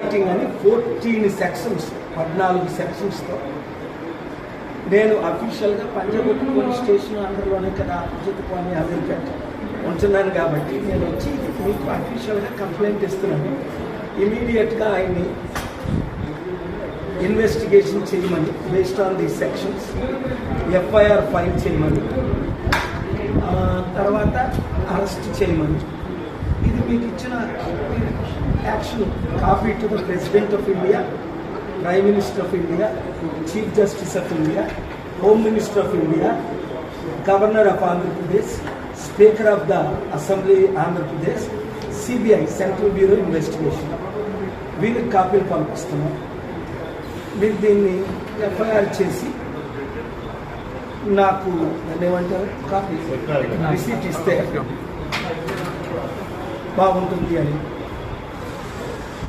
అని 14 సెక్షన్స్ 14 సెక్షన్స్తో నేను అఫీషియల్గా పంజగుట్ట పోలీస్ స్టేషన్ అందరిలోనే కదా అప్పచెప్పుకొని అమీర్పేట ఉంటున్నాను కాబట్టి నేను వచ్చి మీకు అఫీషియల్గా కంప్లైంట్ ఇస్తున్నాను. ఇమీడియట్గా ఆయన్ని ఇన్వెస్టిగేషన్ చేయమని based on the sections FIR file చేయమని తర్వాత అరెస్ట్ చేయమని ఇది మీకు ఇచ్చిన action copy to the president of India, prime minister of India, chief justice of India, home minister of India, governor of Andhra Pradesh, speaker of the assembly Andhra Pradesh, CBI central bureau investigation వీరికి కాపీలు పంపిస్తున్నాం. మీరు దీన్ని ఎఫ్ఐఆర్ చేసి నాకు ఏమంటారు కాపీ రిసీట్ ఇస్తే బాగుంటుంది అని